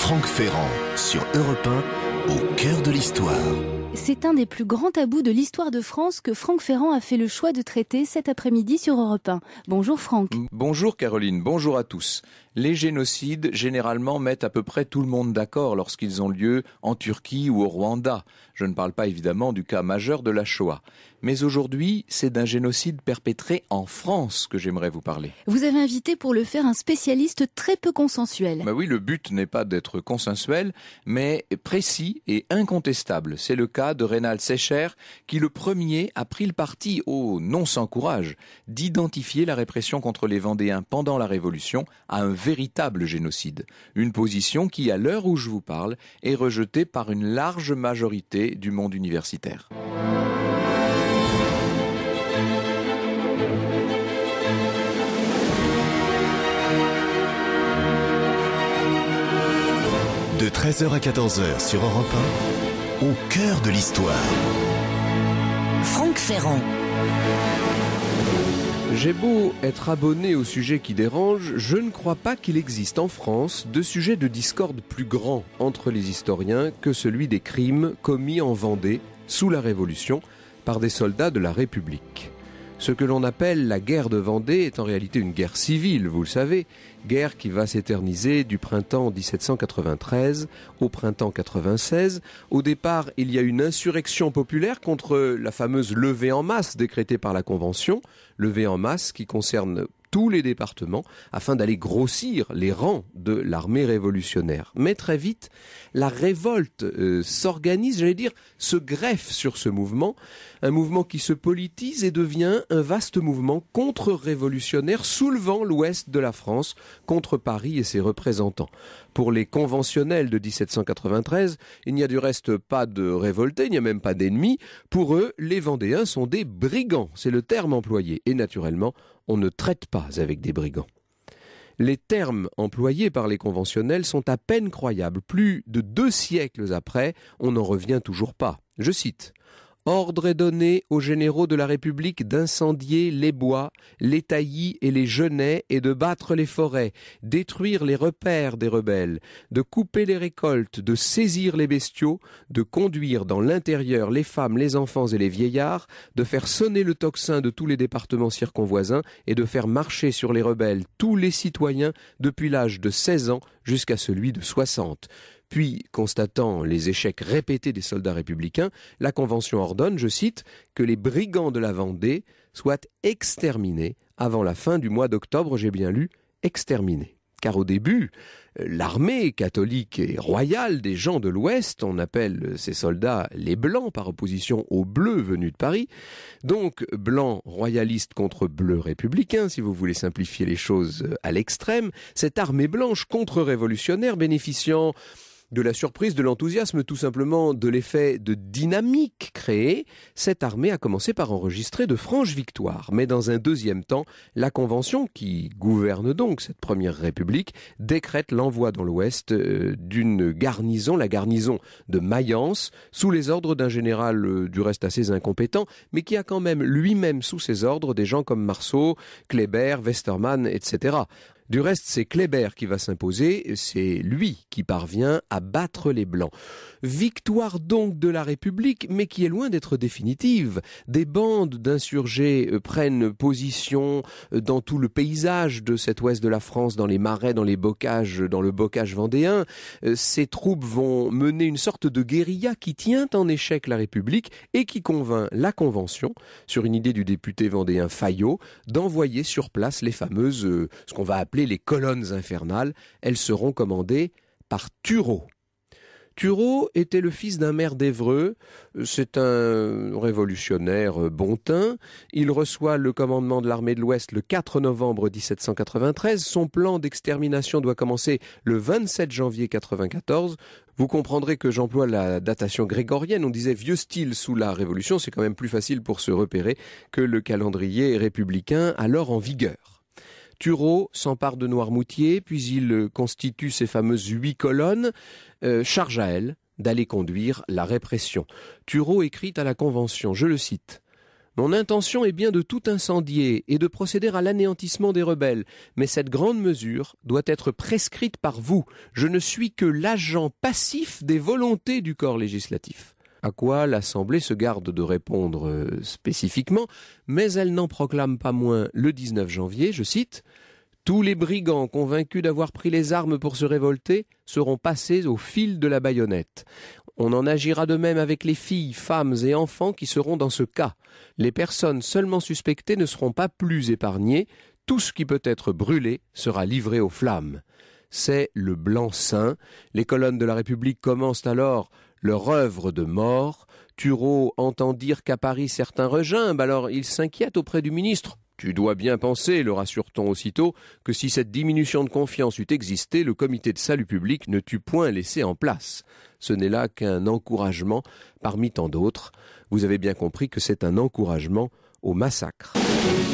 Franck Ferrand sur Europe 1, au cœur de l'histoire. C'est un des plus grands tabous de l'histoire de France que Franck Ferrand a fait le choix de traiter cet après-midi sur Europe 1. Bonjour Franck. Bonjour Caroline, bonjour à tous. Les génocides, généralement, mettent à peu près tout le monde d'accord lorsqu'ils ont lieu en Turquie ou au Rwanda. Je ne parle pas évidemment du cas majeur de la Shoah. Mais aujourd'hui, c'est d'un génocide perpétré en France que j'aimerais vous parler. Vous avez invité pour le faire un spécialiste très peu consensuel. Oui, le but n'est pas d'être consensuel, mais précis et incontestable. C'est le cas de Reynald Secher, qui le premier a pris le parti, non sans courage, d'identifier la répression contre les Vendéens pendant la Révolution à un véritable génocide. Une position qui, à l'heure où je vous parle, est rejetée par une large majorité du monde universitaire. De 13h à 14h sur Europe 1, au cœur de l'histoire. Franck Ferrand. J'ai beau être abonné au sujet qui dérange, je ne crois pas qu'il existe en France de sujet de discorde plus grand entre les historiens que celui des crimes commis en Vendée sous la Révolution par des soldats de la République. Ce que l'on appelle la guerre de Vendée est en réalité une guerre civile, vous le savez, guerre qui va s'éterniser du printemps 1793 au printemps 96. Au départ, il y a une insurrection populaire contre la fameuse levée en masse décrétée par la Convention, levée en masse qui concerne tous les départements afin d'aller grossir les rangs de l'armée révolutionnaire. Mais très vite, la révolte s'organise, se greffe sur ce mouvement, un mouvement qui se politise et devient un vaste mouvement contre-révolutionnaire soulevant l'ouest de la France contre Paris et ses représentants. Pour les conventionnels de 1793, il n'y a du reste pas de révoltés, il n'y a même pas d'ennemis. Pour eux, les Vendéens sont des brigands, c'est le terme employé. Et naturellement, on ne traite pas avec des brigands. Les termes employés par les conventionnels sont à peine croyables. Plus de 2 siècles après, on n'en revient toujours pas. Je cite: « Ordre est donné aux généraux de la République d'incendier les bois, les taillis et les genêts et de battre les forêts, détruire les repères des rebelles, de couper les récoltes, de saisir les bestiaux, de conduire dans l'intérieur les femmes, les enfants et les vieillards, de faire sonner le tocsin de tous les départements circonvoisins et de faire marcher sur les rebelles tous les citoyens depuis l'âge de 16 ans jusqu'à celui de 60. » Puis, constatant les échecs répétés des soldats républicains, la Convention ordonne, je cite, que les brigands de la Vendée soient exterminés avant la fin du mois d'octobre, j'ai bien lu, exterminés. Car au début, l'armée catholique et royale des gens de l'Ouest, on appelle ces soldats les Blancs par opposition aux Bleus venus de Paris, donc Blancs royalistes contre Bleus républicains, si vous voulez simplifier les choses à l'extrême, cette armée blanche contre-révolutionnaire bénéficiant de la surprise, de l'enthousiasme, tout simplement de l'effet de dynamique créé, cette armée a commencé par enregistrer de franches victoires. Mais dans un deuxième temps, la Convention, qui gouverne donc cette première République, décrète l'envoi dans l'Ouest d'une garnison, la garnison de Mayence, sous les ordres d'un général du reste assez incompétent, mais qui a quand même lui-même sous ses ordres des gens comme Marceau, Kléber, Westermann, etc. Du reste, c'est Kléber qui va s'imposer, c'est lui qui parvient à battre les Blancs. Victoire donc de la République, mais qui est loin d'être définitive. Des bandes d'insurgés prennent position dans tout le paysage de cet ouest de la France, dans les marais, dans les bocages, dans le bocage vendéen. Ces troupes vont mener une sorte de guérilla qui tient en échec la République et qui convainc la Convention, sur une idée du député vendéen Fayot, d'envoyer sur place les fameuses, ce qu'on va appeler les colonnes infernales. Elles seront commandées par Turreau. Turreau était le fils d'un maire d'Évreux, c'est un révolutionnaire bon teint. Il reçoit le commandement de l'armée de l'Ouest le 4 novembre 1793. Son plan d'extermination doit commencer le 27 janvier 1994. Vous comprendrez que j'emploie la datation grégorienne. On disait vieux style sous la Révolution, c'est quand même plus facile pour se repérer que le calendrier républicain alors en vigueur. Turreau s'empare de Noirmoutier, puis il constitue ces fameuses 8 colonnes, charge à elle d'aller conduire la répression. Turreau écrit à la Convention, je le cite: « Mon intention est bien de tout incendier et de procéder à l'anéantissement des rebelles, mais cette grande mesure doit être prescrite par vous. Je ne suis que l'agent passif des volontés du corps législatif. À quoi l'Assemblée se garde de répondre spécifiquement, mais elle n'en proclame pas moins le 19 janvier, je cite, « Tous les brigands convaincus d'avoir pris les armes pour se révolter seront passés au fil de la baïonnette. On en agira de même avec les filles, femmes et enfants qui seront dans ce cas. Les personnes seulement suspectées ne seront pas plus épargnées. Tout ce qui peut être brûlé sera livré aux flammes. » C'est le blanc-seing. Les colonnes de la République commencent alors leur œuvre de mort. Turreau entend dire qu'à Paris certains regimbent, alors il s'inquiète auprès du ministre. « Tu dois bien penser, le rassure-t-on aussitôt, que si cette diminution de confiance eût existé, le comité de salut public ne t'eût point laissé en place. Ce n'est là qu'un encouragement parmi tant d'autres. Vous avez bien compris que c'est un encouragement au massacre. »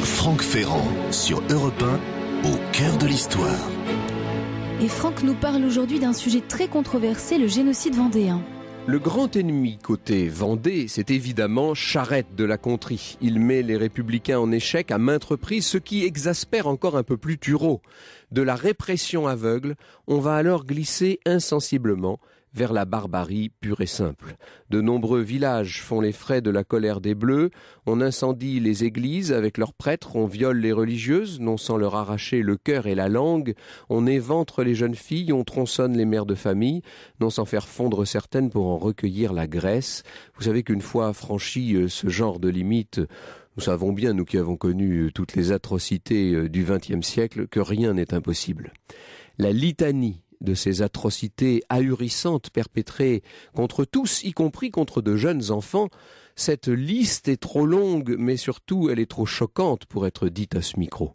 Franck Ferrand sur Europe 1, au cœur de l'histoire. Et Franck nous parle aujourd'hui d'un sujet très controversé, le génocide vendéen. Le grand ennemi côté Vendée, c'est évidemment Charette de la Contrie. Il met les Républicains en échec à maintes reprises, ce qui exaspère encore un peu plus Turreau. De la répression aveugle, on va alors glisser insensiblement vers la barbarie pure et simple. De nombreux villages font les frais de la colère des Bleus, on incendie les églises avec leurs prêtres, on viole les religieuses, non sans leur arracher le cœur et la langue, on éventre les jeunes filles, on tronçonne les mères de famille, non sans faire fondre certaines pour en recueillir la graisse. Vous savez qu'une fois franchi ce genre de limite, nous savons bien, nous qui avons connu toutes les atrocités du XXe siècle, que rien n'est impossible. La litanie de ces atrocités ahurissantes perpétrées contre tous, y compris contre de jeunes enfants, cette liste est trop longue, mais surtout elle est trop choquante pour être dite à ce micro.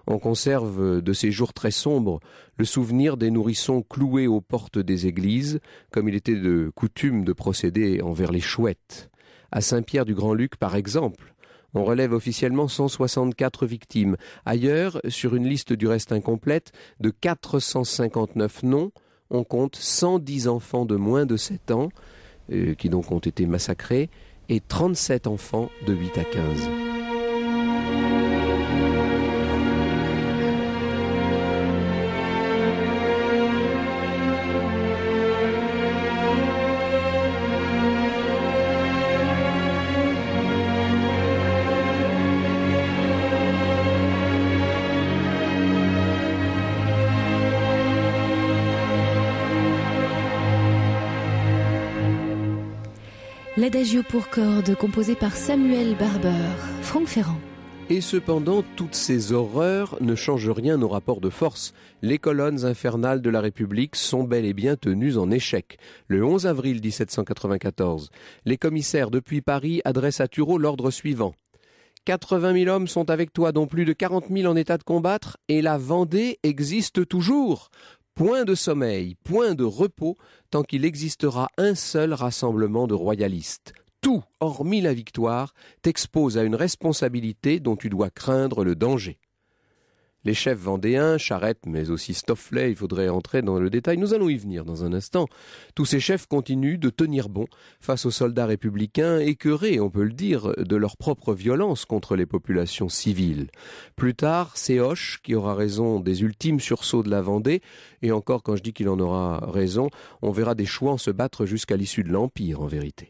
On conserve de ces jours très sombres le souvenir des nourrissons cloués aux portes des églises, comme il était de coutume de procéder envers les chouettes. À Saint-Pierre-du-Grand-Luc, par exemple, on relève officiellement 164 victimes. Ailleurs, sur une liste du reste incomplète de 459 noms, on compte 110 enfants de moins de 7 ans, qui donc ont été massacrés, et 37 enfants de 8 à 15. L'Adagio pour cordes, composé par Samuel Barber. Franck Ferrand. Et cependant, toutes ces horreurs ne changent rien au rapport de force. Les colonnes infernales de la République sont bel et bien tenues en échec. Le 11 avril 1794, les commissaires depuis Paris adressent à Turreau l'ordre suivant. 80 000 hommes sont avec toi, dont plus de 40 000 en état de combattre, et la Vendée existe toujours. Point de sommeil, point de repos, tant qu'il existera un seul rassemblement de royalistes. Tout, hormis la victoire, t'expose à une responsabilité dont tu dois craindre le danger. Les chefs vendéens, Charette, mais aussi Stofflet, il faudrait entrer dans le détail, nous allons y venir dans un instant. Tous ces chefs continuent de tenir bon face aux soldats républicains, écœurés, on peut le dire, de leur propre violence contre les populations civiles. Plus tard, c'est Hoche qui aura raison des ultimes sursauts de la Vendée, et encore quand je dis qu'il en aura raison, on verra des Chouans se battre jusqu'à l'issue de l'Empire en vérité.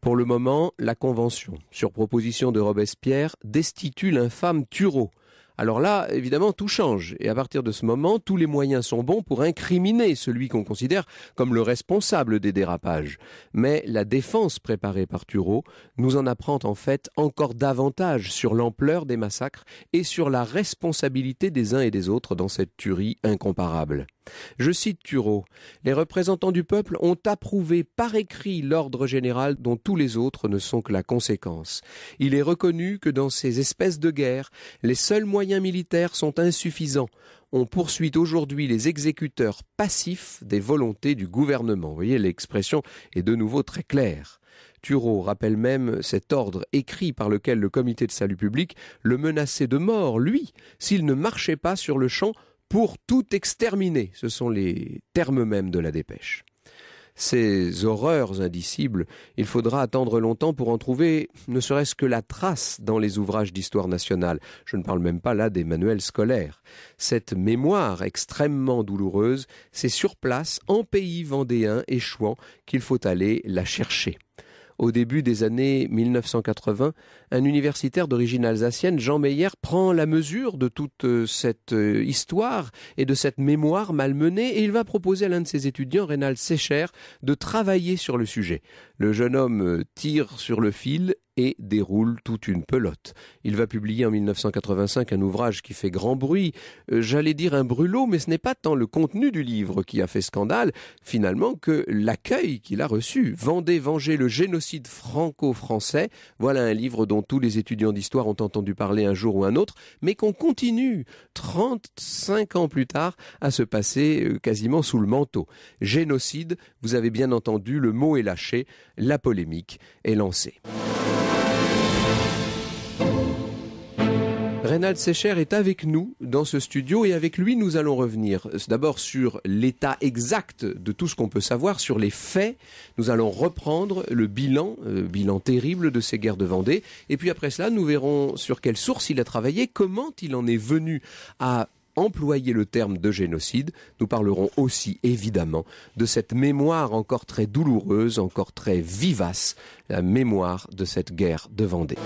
Pour le moment, la Convention, sur proposition de Robespierre, destitue l'infâme Turreau. Alors là, évidemment, tout change. Et à partir de ce moment, tous les moyens sont bons pour incriminer celui qu'on considère comme le responsable des dérapages. Mais la défense préparée par Turreau nous en apprend en fait encore davantage sur l'ampleur des massacres et sur la responsabilité des uns et des autres dans cette tuerie incomparable. Je cite Turreau. « Les représentants du peuple ont approuvé par écrit l'ordre général dont tous les autres ne sont que la conséquence. Il est reconnu que dans ces espèces de guerre, les seuls moyens militaires sont insuffisants. On poursuit aujourd'hui les exécuteurs passifs des volontés du gouvernement. » Vous voyez, l'expression est de nouveau très claire. Turreau rappelle même cet ordre écrit par lequel le comité de salut public le menaçait de mort, lui, s'il ne marchait pas sur le champ pour tout exterminer. Ce sont les termes mêmes de la dépêche. Ces horreurs indicibles, il faudra attendre longtemps pour en trouver ne serait-ce que la trace dans les ouvrages d'histoire nationale. Je ne parle même pas là des manuels scolaires. Cette mémoire extrêmement douloureuse, c'est sur place, en pays vendéen et Chouan, qu'il faut aller la chercher. Au début des années 1980, un universitaire d'origine alsacienne, Jean Meyer, prend la mesure de toute cette histoire et de cette mémoire malmenée et il va proposer à l'un de ses étudiants, Reynald Secher, de travailler sur le sujet. Le jeune homme tire sur le fil et déroule toute une pelote. Il va publier en 1985 un ouvrage qui fait grand bruit, j'allais dire un brûlot, mais ce n'est pas tant le contenu du livre qui a fait scandale, finalement, que l'accueil qu'il a reçu. Vendée, venger le génocide franco-français, voilà un livre dont tous les étudiants d'histoire ont entendu parler un jour ou un autre, mais qu'on continue, 35 ans plus tard, à se passer quasiment sous le manteau. Génocide, vous avez bien entendu, le mot est lâché, la polémique est lancée. Reynald Secher est avec nous dans ce studio et avec lui nous allons revenir d'abord sur l'état exact de tout ce qu'on peut savoir, sur les faits. Nous allons reprendre le bilan terrible de ces guerres de Vendée et puis après cela nous verrons sur quelle source il a travaillé, comment il en est venu à employer le terme de génocide. Nous parlerons aussi évidemment de cette mémoire encore très douloureuse, encore très vivace, la mémoire de cette guerre de Vendée.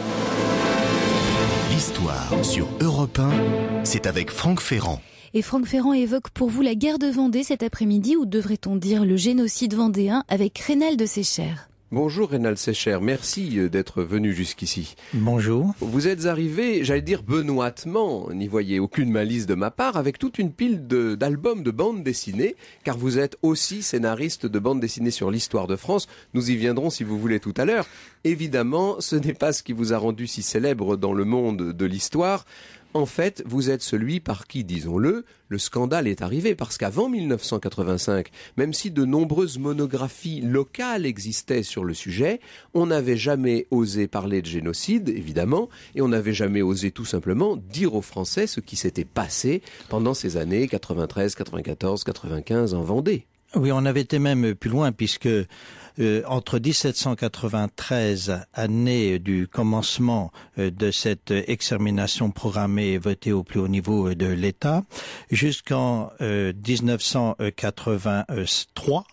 L'histoire sur Europe 1, c'est avec Franck Ferrand. Et Franck Ferrand évoque pour vous la guerre de Vendée cet après-midi, ou devrait-on dire le génocide vendéen, avec Reynald Secher. Bonjour Reynald Secher, merci d'être venu jusqu'ici. Bonjour. Vous êtes arrivé, j'allais dire benoîtement, n'y voyez aucune malice de ma part, avec toute une pile d'albums de bandes dessinées, car vous êtes aussi scénariste de bandes dessinées sur l'histoire de France. Nous y viendrons si vous voulez tout à l'heure. Évidemment, ce n'est pas ce qui vous a rendu si célèbre dans le monde de l'histoire. En fait, vous êtes celui par qui, disons-le, le scandale est arrivé. Parce qu'avant 1985, même si de nombreuses monographies locales existaient sur le sujet, on n'avait jamais osé parler de génocide, évidemment, et on n'avait jamais osé tout simplement dire aux Français ce qui s'était passé pendant ces années 93, 94, 95 en Vendée. Oui, on avait été même plus loin puisque entre 1793, année du commencement de cette extermination programmée et votée au plus haut niveau de l'État, jusqu'en 1983,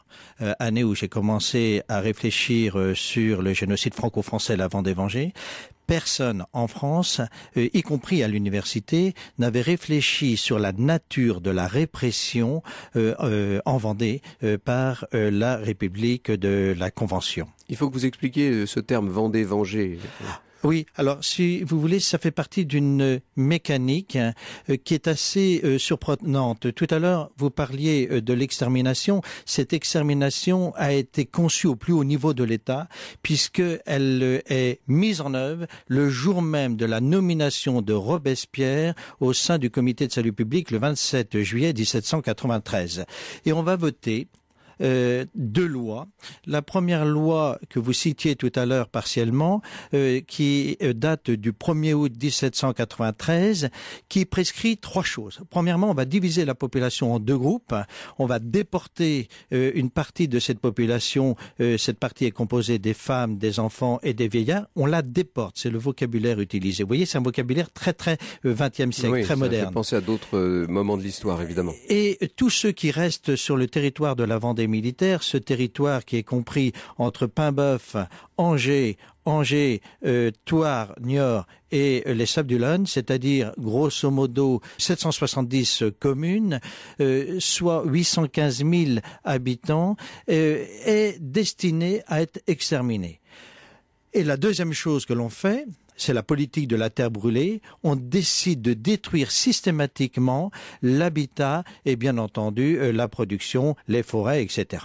année où j'ai commencé à réfléchir sur le génocide franco-français, la Vendée-Venger, personne en France, y compris à l'université, n'avait réfléchi sur la nature de la répression en Vendée par la République de la Convention. Il faut que vous expliquiez ce terme Vendée-Venger. Oui, alors si vous voulez, ça fait partie d'une mécanique qui est assez surprenante. Tout à l'heure, vous parliez de l'extermination. Cette extermination a été conçue au plus haut niveau de l'État puisqu'elle est mise en œuvre le jour même de la nomination de Robespierre au sein du Comité de salut public le 27 juillet 1793. Et on va voter deux lois. La première loi que vous citiez tout à l'heure partiellement, qui date du 1er août 1793, qui prescrit trois choses. Premièrement, on va diviser la population en deux groupes. On va déporter une partie de cette population. Cette partie est composée des femmes, des enfants et des vieillards. On la déporte. C'est le vocabulaire utilisé. Vous voyez, c'est un vocabulaire très 20e siècle, oui, très moderne. Ça fait penser à d'autres moments de l'histoire, évidemment. Et tous ceux qui restent sur le territoire de la Vendée militaire, ce territoire qui est compris entre Paimboeuf, Angers, Thouars, Niort et les Sables-d'Olonne, c'est-à-dire grosso modo 770 communes, soit 815 000 habitants, est destiné à être exterminé. Et la deuxième chose que l'on fait, c'est la politique de la terre brûlée. On décide de détruire systématiquement l'habitat et bien entendu la production, les forêts, etc.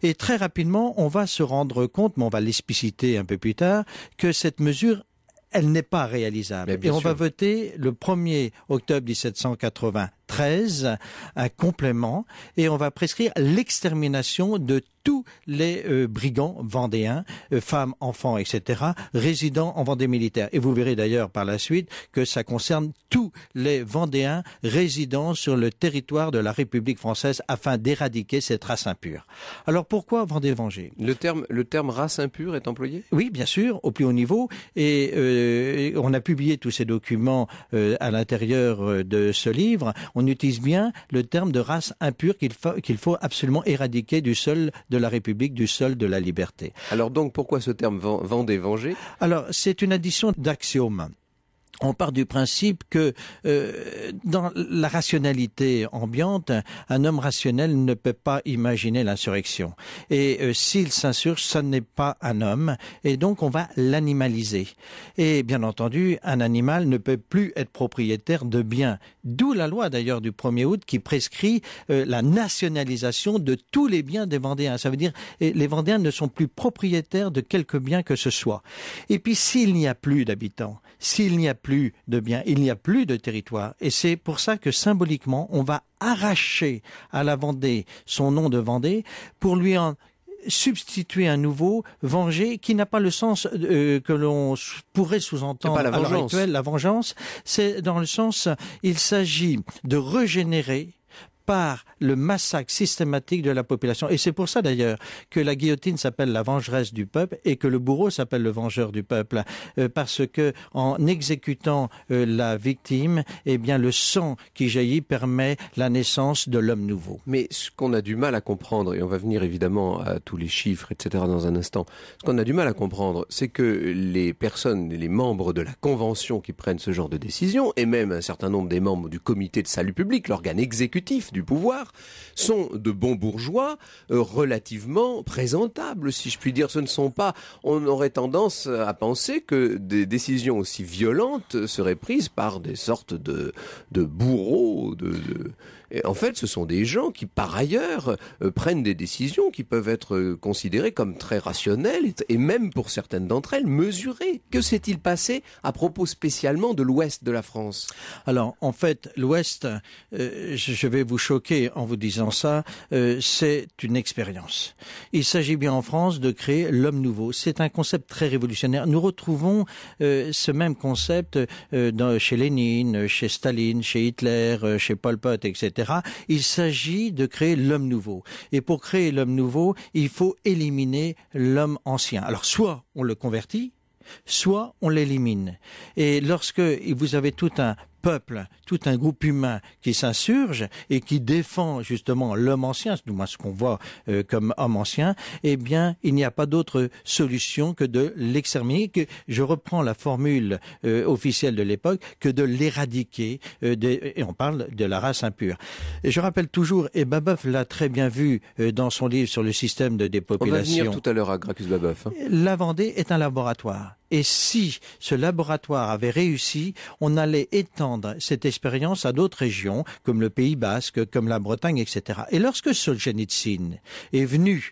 Et très rapidement, on va se rendre compte, mais on va l'expliciter un peu plus tard, que cette mesure, elle n'est pas réalisable. Et on va voter le 1er octobre 1793 13 un complément et on va prescrire l'extermination de tous les brigands vendéens, femmes, enfants, etc., résidant en Vendée militaire. Et vous verrez d'ailleurs par la suite que ça concerne tous les Vendéens résidant sur le territoire de la République française afin d'éradiquer cette race impure. Alors pourquoi Vendée-Vengée ? Le terme race impure est employé ? Oui, bien sûr, au plus haut niveau. Et on a publié tous ces documents à l'intérieur de ce livre. On utilise bien le terme de race impure qu'il faut absolument éradiquer du sol de la République, du sol de la liberté. Alors donc, pourquoi ce terme Vendée-Vengée ? Alors, c'est une addition d'axiomes. On part du principe que dans la rationalité ambiante, un homme rationnel ne peut pas imaginer l'insurrection. Et s'il s'insurge, ça n'est pas un homme. Et donc, on va l'animaliser. Et bien entendu, un animal ne peut plus être propriétaire de biens. D'où la loi d'ailleurs du 1er août qui prescrit la nationalisation de tous les biens des Vendéens. Ça veut dire les Vendéens ne sont plus propriétaires de quelque bien que ce soit. Et puis, s'il n'y a plus d'habitants, s'il n'y a plus de biens, il n'y a plus de territoire. Et c'est pour ça que symboliquement, on va arracher à la Vendée son nom de Vendée pour lui en substituer un nouveau, venger, qui n'a pas le sens que l'on pourrait sous-entendre à l'heure actuelle. La vengeance, c'est dans le sens, il s'agit de régénérer par le massacre systématique de la population. Et c'est pour ça d'ailleurs que la guillotine s'appelle la vengeresse du peuple et que le bourreau s'appelle le vengeur du peuple. Parce que en exécutant la victime, eh bien le sang qui jaillit permet la naissance de l'homme nouveau. Mais ce qu'on a du mal à comprendre, et on va venir évidemment à tous les chiffres, etc. dans un instant, ce qu'on a du mal à comprendre, c'est que les personnes, les membres de la Convention qui prennent ce genre de décision, et même un certain nombre des membres du Comité de salut public, l'organe exécutif du pouvoir, sont de bons bourgeois relativement présentables, si je puis dire. Ce ne sont pas... On aurait tendance à penser que des décisions aussi violentes seraient prises par des sortes de bourreaux, Et en fait, ce sont des gens qui, par ailleurs, prennent des décisions qui peuvent être considérées comme très rationnelles et même, pour certaines d'entre elles, mesurées. Que s'est-il passé à propos spécialement de l'Ouest de la France ? Alors, en fait, l'Ouest, je vais vous choquer en vous disant ça, c'est une expérience. Il s'agit bien en France de créer l'homme nouveau. C'est un concept très révolutionnaire. Nous retrouvons ce même concept chez Lénine, chez Staline, chez Hitler, chez Pol Pot, etc. Il s'agit de créer l'homme nouveau. Et pour créer l'homme nouveau, il faut éliminer l'homme ancien. Alors, soit on le convertit, soit on l'élimine. Et lorsque vous avez tout un peuple, tout un groupe humain qui s'insurge et qui défend justement l'homme ancien, du moins ce qu'on voit comme homme ancien, eh bien, il n'y a pas d'autre solution que de l'exterminer, que je reprends la formule officielle de l'époque, que de l'éradiquer, et on parle de la race impure. Et je rappelle toujours, et Babeuf l'a très bien vu dans son livre sur le système de dépopulation. On va venir tout à l'heure à Gracchus Babeuf. La Vendée est un laboratoire. Et si ce laboratoire avait réussi, on allait étendre cette expérience à d'autres régions, comme le Pays Basque, comme la Bretagne, etc. Et lorsque Solzhenitsyn est venu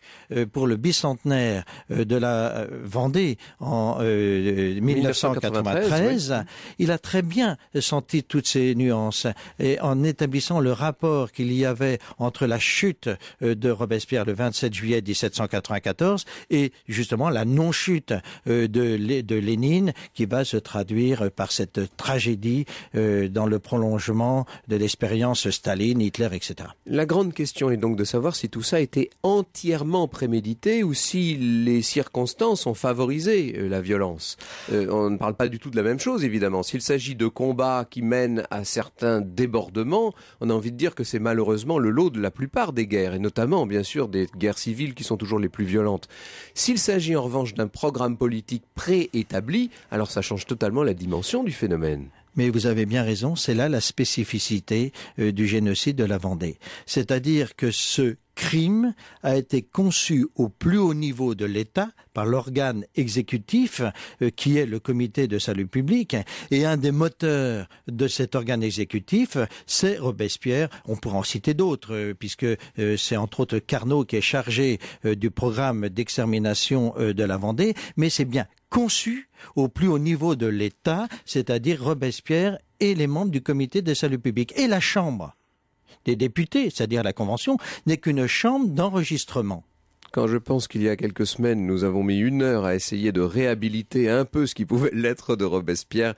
pour le bicentenaire de la Vendée en 1993, oui. Il a très bien senti toutes ces nuances. Et en établissant le rapport qu'il y avait entre la chute de Robespierre le 27 juillet 1794 et justement la non-chute de Lénine, qui va se traduire par cette tragédie dans le prolongement de l'expérience Staline, Hitler, etc. La grande question est donc de savoir si tout ça a été entièrement prémédité ou si les circonstances ont favorisé la violence. On ne parle pas du tout de la même chose, évidemment. S'il s'agit de combats qui mènent à certains débordements, on a envie de dire que c'est malheureusement le lot de la plupart des guerres, et notamment, bien sûr, des guerres civiles qui sont toujours les plus violentes. S'il s'agit en revanche d'un programme politique préétabli, alors ça change totalement la dimension du phénomène. Mais vous avez bien raison, c'est là la spécificité du génocide de la Vendée. C'est-à-dire que ce crime a été conçu au plus haut niveau de l'État par l'organe exécutif qui est le comité de salut public, et un des moteurs de cet organe exécutif, c'est Robespierre. On pourra en citer d'autres puisque c'est entre autres Carnot qui est chargé du programme d'extermination de la Vendée, mais c'est bien conçu au plus haut niveau de l'État, c'est-à-dire Robespierre et les membres du comité de salut public. Et la Chambre des députés, c'est-à-dire la Convention, n'est qu'une chambre d'enregistrement. Quand je pense qu'il y a quelques semaines, nous avons mis 1 heure à essayer de réhabiliter un peu ce qui pouvait l'être de Robespierre,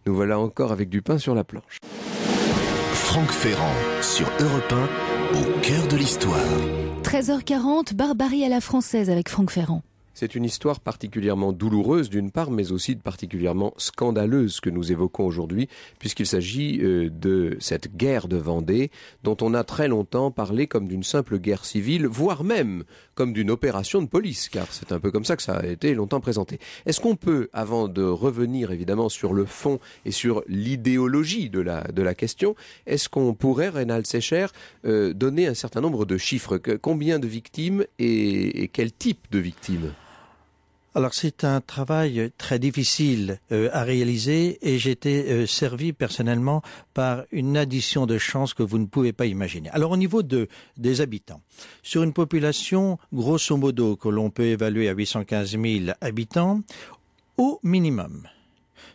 nous voilà encore avec du pain sur la planche. Franck Ferrand sur Europe 1, au cœur de l'histoire. 13h40, Barbarie à la française avec Franck Ferrand. C'est une histoire particulièrement douloureuse d'une part, mais aussi particulièrement scandaleuse que nous évoquons aujourd'hui, puisqu'il s'agit de cette guerre de Vendée, dont on a très longtemps parlé comme d'une simple guerre civile, voire même comme d'une opération de police, car c'est un peu comme ça que ça a été longtemps présenté. Est-ce qu'on peut, avant de revenir évidemment sur le fond et sur l'idéologie de la question, est-ce qu'on pourrait, Reynald Secher, donner un certain nombre de chiffres? Combien de victimes et quel type de victimes? Alors c'est un travail très difficile à réaliser et j'ai été servi personnellement par une addition de chances que vous ne pouvez pas imaginer. Alors au niveau des habitants, sur une population grosso modo que l'on peut évaluer à 815 000 habitants, au minimum,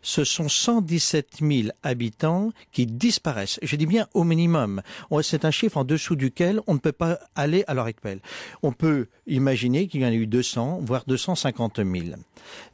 ce sont 117 000 habitants qui disparaissent. Je dis bien au minimum. C'est un chiffre en dessous duquel on ne peut pas aller à l'heure actuelle. On peut imaginer qu'il y en a eu 200, voire 250 000.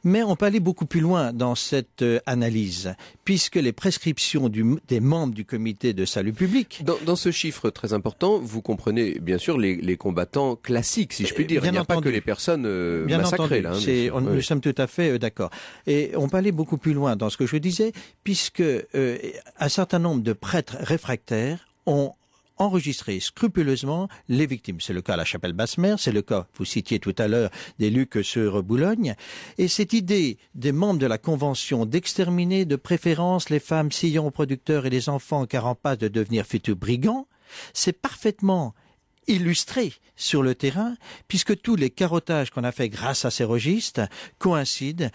Mais on peut aller beaucoup plus loin dans cette analyse, puisque les prescriptions des membres du comité de salut public... Dans ce chiffre très important, vous comprenez bien sûr les combattants classiques, si je puis dire. Il n'y a pas que les personnes massacrées. Là, nous sommes tout à fait d'accord. Et on peut aller beaucoup plus loin dans ce que je disais, puisque un certain nombre de prêtres réfractaires ont enregistrer scrupuleusement les victimes. C'est le cas à la chapelle Basse-Mer, c'est le cas, vous citiez tout à l'heure, des Lucs sur Boulogne. Et cette idée des membres de la Convention d'exterminer de préférence les femmes sillons reproducteurs et les enfants car en passe de devenir futurs brigands, c'est parfaitement illustré sur le terrain, puisque tous les carottages qu'on a fait grâce à ces registres coïncident.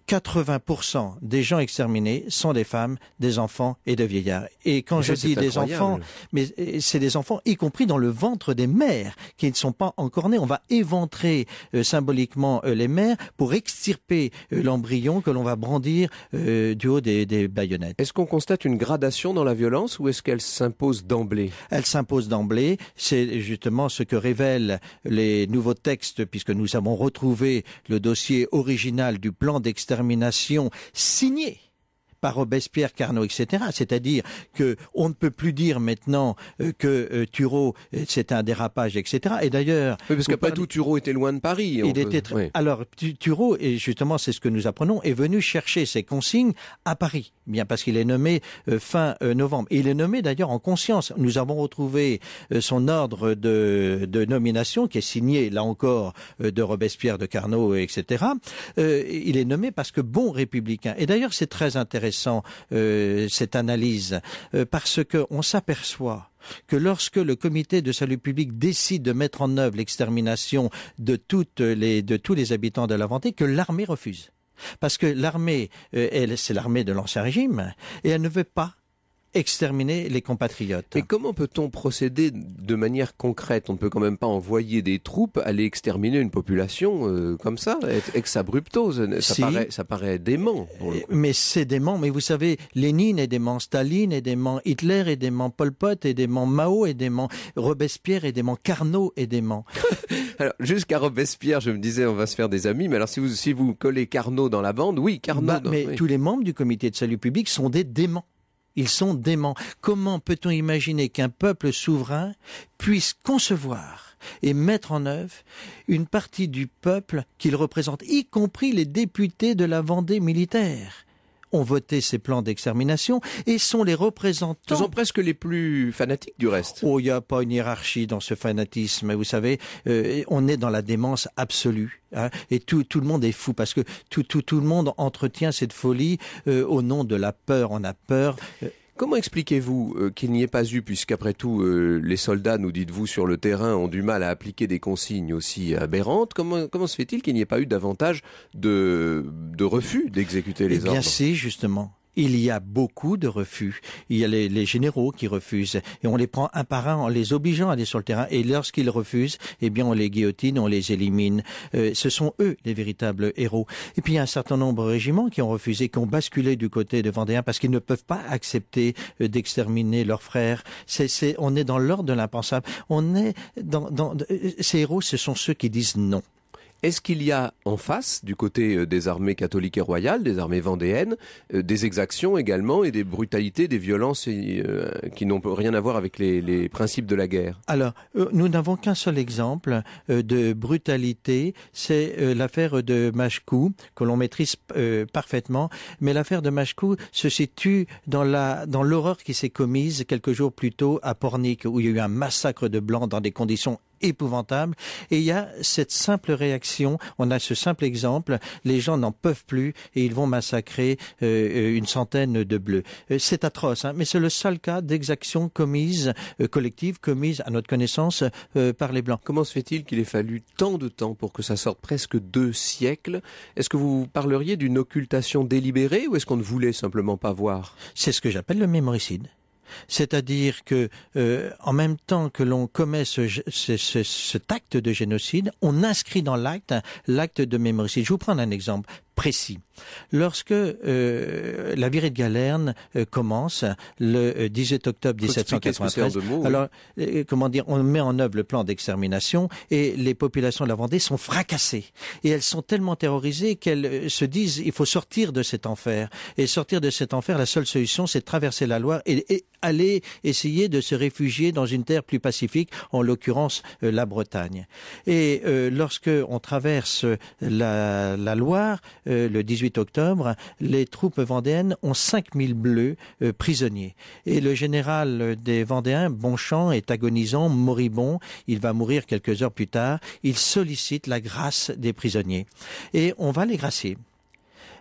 80% des gens exterminés sont des femmes, des enfants et des vieillards. Et quand je dis des enfants, mais c'est des enfants y compris dans le ventre des mères qui ne sont pas encore nés. On va éventrer symboliquement les mères pour extirper l'embryon que l'on va brandir du haut des baïonnettes. Est-ce qu'on constate une gradation dans la violence ou est-ce qu'elle s'impose d'emblée? Elle s'impose d'emblée. C'est justement ce que révèlent les nouveaux textes, puisque nous avons retrouvé le dossier original du plan d'extermination signé par Robespierre, Carnot, etc. C'est-à-dire que on ne peut plus dire maintenant que Turreau c'est un dérapage, etc. Et d'ailleurs, oui, parce qu'après tout, Turreau était loin de Paris. Oui. Alors Turreau, et justement c'est ce que nous apprenons, est venu chercher ses consignes à Paris, bien parce qu'il est nommé fin novembre. Et il est nommé d'ailleurs en conscience. Nous avons retrouvé son ordre de nomination qui est signé là encore de Robespierre, de Carnot, etc. Il est nommé parce que bon républicain. Et d'ailleurs c'est très intéressant. Cette analyse, parce qu'on s'aperçoit que lorsque le comité de salut public décide de mettre en œuvre l'extermination de tous les habitants de la Vendée, que l'armée refuse. Parce que l'armée, c'est l'armée de l'Ancien Régime, et elle ne veut pas exterminer les compatriotes. Et comment peut-on procéder de manière concrète? On ne peut quand même pas envoyer des troupes aller exterminer une population comme ça, ex abrupto. Ça paraît dément. Mais c'est dément. Mais vous savez, Lénine est dément, Staline est dément, Hitler est dément, Pol Pot est dément, Mao est dément, Robespierre est dément, Carnot est dément. Alors, jusqu'à Robespierre, je me disais, on va se faire des amis. Mais alors, si vous collez Carnot dans la bande, oui, Carnot. Mais oui. Tous les membres du comité de salut public sont des déments. Ils sont déments. Comment peut-on imaginer qu'un peuple souverain puisse concevoir et mettre en œuvre une partie du peuple qu'il représente, y compris les députés de la Vendée militaire, ont voté ces plans d'extermination et sont les représentants... Ce sont presque les plus fanatiques du reste. Oh, il n'y a pas une hiérarchie dans ce fanatisme. Vous savez, on est dans la démence absolue. Hein, et tout le monde est fou parce que tout le monde entretient cette folie au nom de la peur. On a peur... Comment expliquez-vous qu'il n'y ait pas eu, puisqu'après tout, les soldats, nous dites-vous, sur le terrain, ont du mal à appliquer des consignes aussi aberrantes? Comment se fait-il qu'il n'y ait pas eu davantage de refus d'exécuter les ordres? Eh bien, c'est justement il y a beaucoup de refus. Il y a les généraux qui refusent et on les prend un par un en les obligeant à aller sur le terrain. Et lorsqu'ils refusent, eh bien on les guillotine, on les élimine. Ce sont eux les véritables héros. Et puis il y a un certain nombre de régiments qui ont refusé, qui ont basculé du côté de Vendéens parce qu'ils ne peuvent pas accepter d'exterminer leurs frères. On est dans l'ordre de l'impensable. Ces héros, ce sont ceux qui disent non. Est-ce qu'il y a en face, du côté des armées catholiques et royales, des armées vendéennes, des exactions également et des brutalités, des violences qui n'ont rien à voir avec les principes de la guerre? Alors, nous n'avons qu'un seul exemple de brutalité, c'est l'affaire de Machecoul, que l'on maîtrise parfaitement, mais l'affaire de Machecoul se situe dans l'horreur qui s'est commise quelques jours plus tôt à Pornic, où il y a eu un massacre de Blancs dans des conditions épouvantable. Et il y a cette simple réaction, on a ce simple exemple, les gens n'en peuvent plus et ils vont massacrer une centaine de Bleus. C'est atroce, hein, mais c'est le seul cas d'exaction commise, collective, commise à notre connaissance par les Blancs. Comment se fait-il qu'il ait fallu tant de temps pour que ça sorte, presque 2 siècles? Est-ce que vous parleriez d'une occultation délibérée ou est-ce qu'on ne voulait simplement pas voir? C'est ce que j'appelle le mémoricide. C'est-à-dire que, en même temps que l'on commet cet acte de génocide, on inscrit dans l'acte de mémoricide. Je vous prends un exemple précis. Lorsque la virée de Galerne commence le 18 octobre 1793, alors on met en œuvre le plan d'extermination et les populations de la Vendée sont fracassées et elles sont tellement terrorisées qu'elles se disent il faut sortir de cet enfer. Et sortir de cet enfer, la seule solution, c'est de traverser la Loire et aller essayer de se réfugier dans une terre plus pacifique, en l'occurrence la Bretagne. Et lorsque on traverse la Loire, le 18 octobre, les troupes vendéennes ont 5000 Bleus prisonniers. Et le général des Vendéens, Bonchamp, est agonisant, moribond. Il va mourir quelques heures plus tard. Il sollicite la grâce des prisonniers. Et on va les gracier.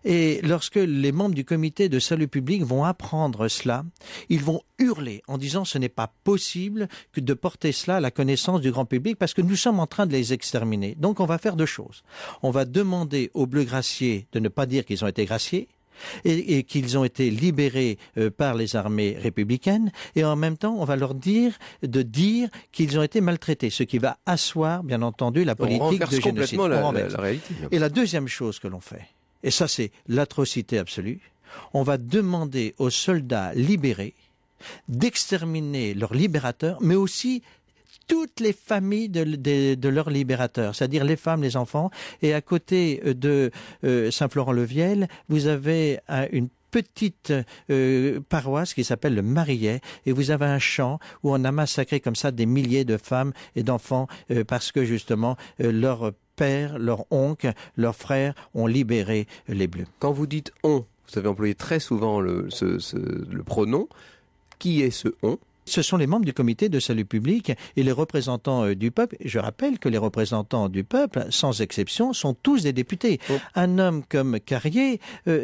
Et lorsque les membres du comité de salut public vont apprendre cela, ils vont hurler en disant ce n'est pas possible que de porter cela à la connaissance du grand public parce que nous sommes en train de les exterminer. Donc on va faire 2 choses. On va demander aux Bleus graciés de ne pas dire qu'ils ont été graciés et qu'ils ont été libérés par les armées républicaines et en même temps on va leur dire qu'ils ont été maltraités, ce qui va asseoir bien entendu la politique de génocide. La réalité. Et la deuxième chose que l'on fait, et ça c'est l'atrocité absolue, on va demander aux soldats libérés d'exterminer leurs libérateurs, mais aussi toutes les familles de leurs libérateurs, c'est-à-dire les femmes, les enfants. Et à côté de Saint-Florent-le-Viel, vous avez une petite paroisse qui s'appelle le Marillet et vous avez un champ où on a massacré comme ça des milliers de femmes et d'enfants parce que justement leur père, leur oncle, leurs frères ont libéré les Bleus. Quand vous dites « on », vous avez employé très souvent le pronom. Qui est ce « on » ? Ce sont les membres du comité de salut public et les représentants du peuple. Je rappelle que les représentants du peuple, sans exception, sont tous des députés. Oh. Un homme comme Carrier,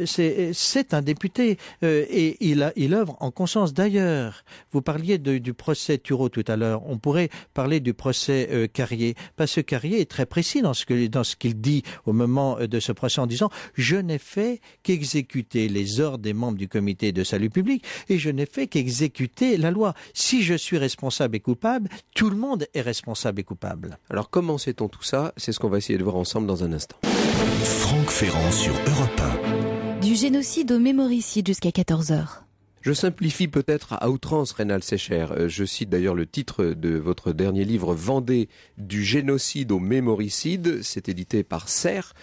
c'est un député et il œuvre en conscience. D'ailleurs, vous parliez du procès Turreau tout à l'heure. On pourrait parler du procès Carrier parce que Carrier est très précis dans ce qu'il dit au moment de ce procès en disant « Je n'ai fait qu'exécuter les ordres des membres du comité de salut public et je n'ai fait qu'exécuter la loi. » Si je suis responsable et coupable, tout le monde est responsable et coupable. Alors comment sait-on tout ça? C'est ce qu'on va essayer de voir ensemble dans un instant. Franck Ferrand sur Europe 1. Du génocide au mémoricide jusqu'à 14h. Je simplifie peut-être à outrance, Rénal Sécher. Je cite d'ailleurs le titre de votre dernier livre, Vendée, du génocide au mémoricide. C'est édité par Serres.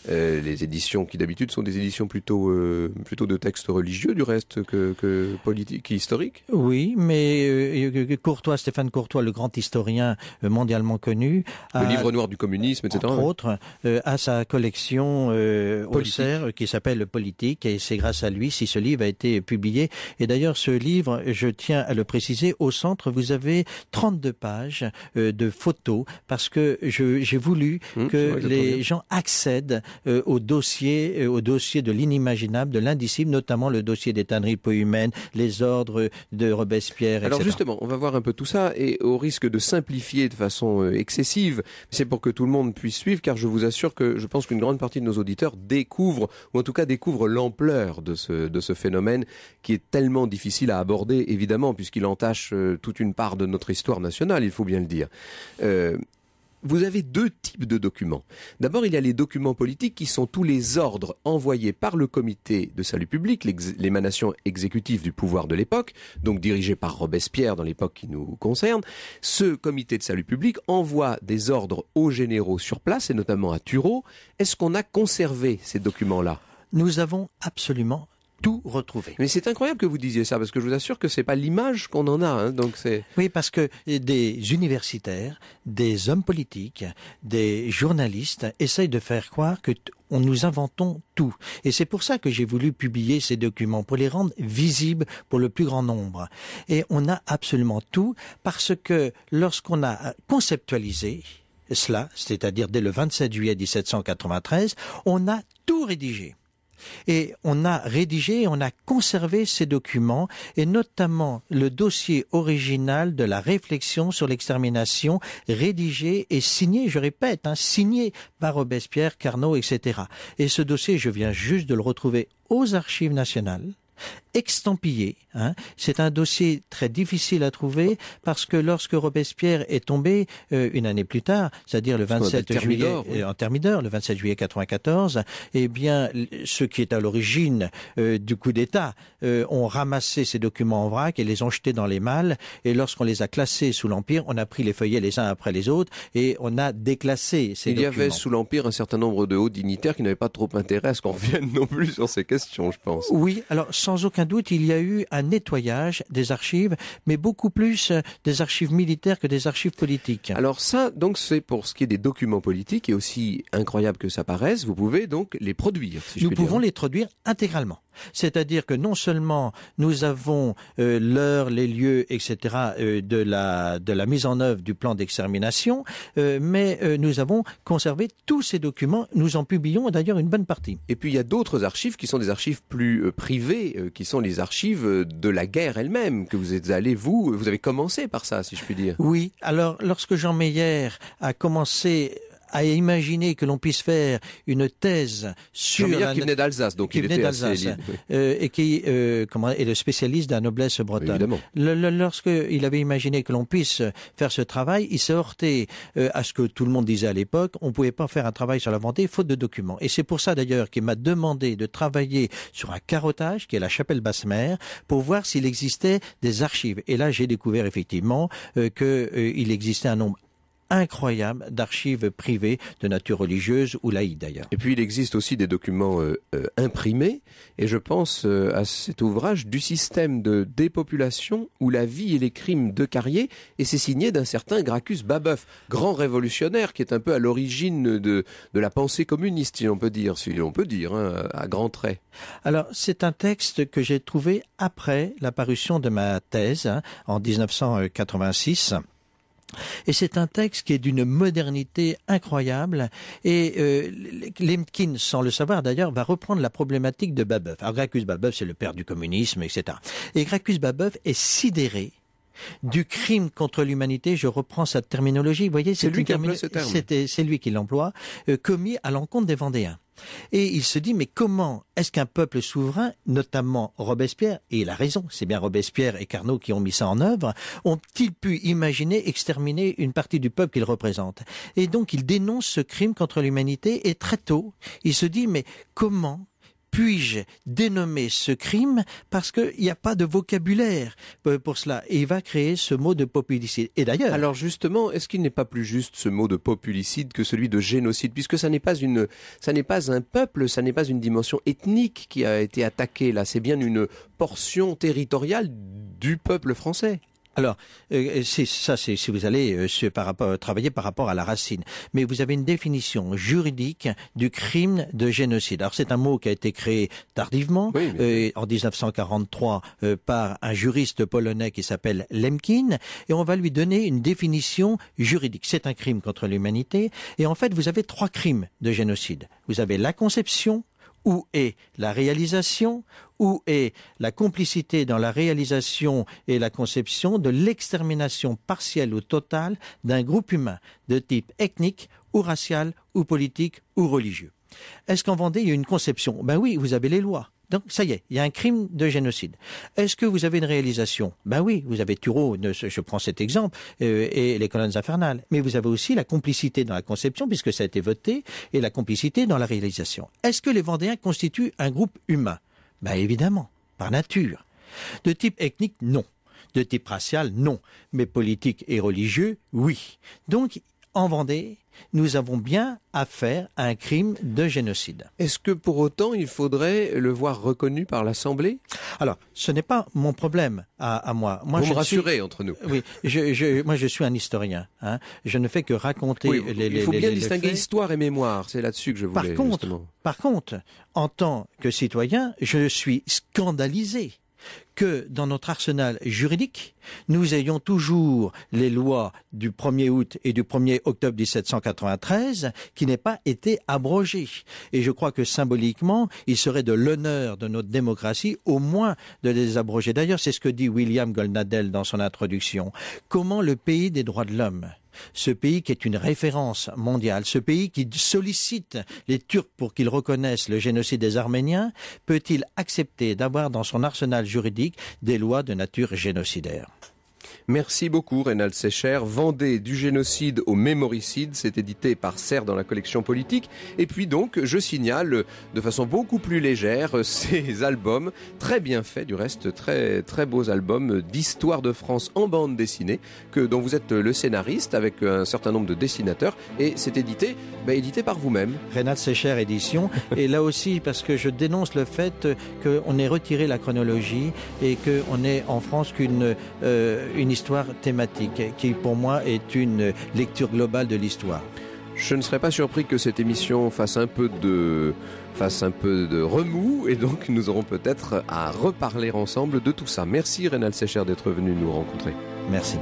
Les éditions qui d'habitude sont des éditions plutôt de textes religieux du reste que politiques et historiques. Oui, mais Stéphane Courtois, le grand historien mondialement connu, le livre noir du communisme, etc. Entre autres, a sa collection au Serres qui s'appelle Politique et c'est grâce à lui si ce livre a été publié. Et d'ailleurs, ce livre, je tiens à le préciser, au centre, vous avez 32 pages de photos parce que j'ai voulu que les gens accèdent au dossier de l'inimaginable, de l'indicible, notamment le dossier des tanneries peu humaines, les ordres de Robespierre, etc. Alors justement, on va voir un peu tout ça, et au risque de simplifier de façon excessive, c'est pour que tout le monde puisse suivre, car je vous assure que je pense qu'une grande partie de nos auditeurs découvrent, ou en tout cas découvrent l'ampleur de ce phénomène qui est tellement difficile à aborder, évidemment, puisqu'il entache toute une part de notre histoire nationale, il faut bien le dire. Vous avez deux types de documents. D'abord, il y a les documents politiques qui sont tous les ordres envoyés par le comité de salut public, l'émanation exécutive du pouvoir de l'époque, donc dirigé par Robespierre dans l'époque qui nous concerne. Ce comité de salut public envoie des ordres aux généraux sur place, et notamment à Turreau. Est-ce qu'on a conservé ces documents-là ? Nous avons absolument tout retrouvé. Mais c'est incroyable que vous disiez ça, parce que je vous assure que c'est pas l'image qu'on en a, hein, donc c'est... Oui, parce que des universitaires, des hommes politiques, des journalistes essayent de faire croire que nous inventons tout. Et c'est pour ça que j'ai voulu publier ces documents, pour les rendre visibles pour le plus grand nombre. Et on a absolument tout, parce que lorsqu'on a conceptualisé cela, c'est-à-dire dès le 27 juillet 1793, on a tout rédigé. Et on a rédigé, on a conservé ces documents, et notamment le dossier original de la réflexion sur l'extermination, rédigé et signé, je répète, signé par Robespierre, Carnot, etc. Et ce dossier, je viens juste de le retrouver aux Archives nationales, extampillé. C'est un dossier très difficile à trouver, parce que lorsque Robespierre est tombé une année plus tard, c'est-à-dire le 27 juillet, en Thermidor, le 27 juillet 94, eh bien, ceux qui étaient à l'origine du coup d'État ont ramassé ces documents en vrac et les ont jetés dans les malles, et lorsqu'on les a classés sous l'Empire, on a pris les feuillets les uns après les autres et on a déclassé ces documents. Il y avait sous l'Empire un certain nombre de hauts dignitaires qui n'avaient pas trop intérêt à ce qu'on revienne non plus sur ces questions, je pense. Oui, alors sans aucun doute, il y a eu un nettoyage des archives, mais beaucoup plus des archives militaires que des archives politiques. Alors ça, donc, c'est pour ce qui est des documents politiques, et aussi incroyable que ça paraisse, vous pouvez donc les produire, si je puis dire. Nous pouvons les produire intégralement. C'est-à-dire que non seulement nous avons l'heure, les lieux, etc. De la mise en œuvre du plan d'extermination, mais nous avons conservé tous ces documents. Nous en publions d'ailleurs une bonne partie. Et puis il y a d'autres archives qui sont des archives plus privées, qui sont les archives de la guerre elle-même, que vous êtes allé, vous avez commencé par ça, si je puis dire. Oui, alors lorsque Jean Meyer a commencé à imaginer que l'on puisse faire une thèse sur... Jean Meyer qui venait d'Alsace, donc il était assez libre. Et qui est le spécialiste de la noblesse bretonne. Lorsqu'il avait imaginé que l'on puisse faire ce travail, il s'est heurté à ce que tout le monde disait à l'époque, on ne pouvait pas faire un travail sur la Vendée faute de documents. Et c'est pour ça d'ailleurs qu'il m'a demandé de travailler sur un carottage, qui est la chapelle Basse-Mer, pour voir s'il existait des archives. Et là, j'ai découvert effectivement qu'il existait un nombre incroyable d'archives privées de nature religieuse ou laïque d'ailleurs. Et puis il existe aussi des documents imprimés, et je pense à cet ouvrage du système de dépopulation ou la vie et les crimes de Carrier, et c'est signé d'un certain Gracchus Babeuf, grand révolutionnaire qui est un peu à l'origine de la pensée communiste, si on peut dire, à grands traits. Alors c'est un texte que j'ai trouvé après la parution de ma thèse en 1986. Et c'est un texte qui est d'une modernité incroyable, et Lemkin, sans le savoir d'ailleurs, va reprendre la problématique de Babeuf. Alors Gracchus Babeuf, c'est le père du communisme, etc. Et Gracchus Babeuf est sidéré du crime contre l'humanité, je reprends sa terminologie, vous voyez, c'est lui qui emploie ce terme. C'est lui qui l'emploie, commis à l'encontre des Vendéens. Et il se dit, mais comment est-ce qu'un peuple souverain, notamment Robespierre, et il a raison, c'est bien Robespierre et Carnot qui ont mis ça en œuvre, ont-ils pu imaginer exterminer une partie du peuple qu'ils représentent? Et donc il dénonce ce crime contre l'humanité, et très tôt, il se dit, mais comment puis-je dénommer ce crime, parce qu'il n'y a pas de vocabulaire pour cela. Et il va créer ce mot de populicide. Et d'ailleurs... Alors justement, est-ce qu'il n'est pas plus juste ce mot de populicide que celui de génocide, puisque ça n'est pas un peuple, ça n'est pas une dimension ethnique qui a été attaquée là, c'est bien une portion territoriale du peuple français. Alors, c'est si vous allez travailler par rapport à la racine. Mais vous avez une définition juridique du crime de génocide. Alors, c'est un mot qui a été créé tardivement, en 1943, par un juriste polonais qui s'appelle Lemkin, et on va lui donner une définition juridique. C'est un crime contre l'humanité, et en fait, vous avez 3 crimes de génocide. Vous avez la conception, où est la réalisation, où est la complicité dans la réalisation et la conception de l'extermination partielle ou totale d'un groupe humain de type ethnique ou racial ou politique ou religieux. Est-ce qu'en Vendée, il y a une conception? Ben oui, vous avez les lois. Donc, ça y est, il y a un crime de génocide. Est-ce que vous avez une réalisation? Ben oui, vous avez Turreau, je prends cet exemple, et les colonnes infernales. Mais vous avez aussi la complicité dans la conception, puisque ça a été voté, et la complicité dans la réalisation. Est-ce que les Vendéens constituent un groupe humain? Ben évidemment, par nature. De type ethnique, non. De type racial, non. Mais politique et religieux, oui. Donc, en Vendée, nous avons bien affaire à un crime de génocide. Est-ce que pour autant il faudrait le voir reconnu par l'Assemblée? Alors, ce n'est pas mon problème à moi. Vous me rassurez entre nous. Oui, moi je suis un historien. Hein. Je ne fais que raconter il faut bien distinguer faits. Histoire et mémoire, c'est là-dessus que je voulais Par contre, en tant que citoyen, je suis scandalisé que dans notre arsenal juridique, nous ayons toujours les lois du 1er août et du 1er octobre 1793 qui n'aient pas été abrogées. Et je crois que symboliquement, il serait de l'honneur de notre démocratie au moins de les abroger. D'ailleurs, c'est ce que dit William Goldnadel dans son introduction. Comment le pays des droits de l'homme, ce pays qui est une référence mondiale, ce pays qui sollicite les Turcs pour qu'ils reconnaissent le génocide des Arméniens, peut-il accepter d'avoir dans son arsenal juridique des lois de nature génocidaire? Merci beaucoup Reynald Secher. Vendée du génocide au mémoricide, c'est édité par Serre dans la collection politique. Et puis donc, je signale de façon beaucoup plus légère ces albums, très bien faits du reste, très très beaux albums d'histoire de France en bande dessinée, dont vous êtes le scénariste avec un certain nombre de dessinateurs. Et c'est édité par vous-même. Reynald Secher Édition. Et là aussi, parce que je dénonce le fait qu'on ait retiré la chronologie et qu'on ait en France qu'une histoire thématique qui pour moi est une lecture globale de l'histoire. Je ne serais pas surpris que cette émission fasse un peu de remous et donc nous aurons peut-être à reparler ensemble de tout ça. Merci Reynald Secher d'être venu nous rencontrer. Merci.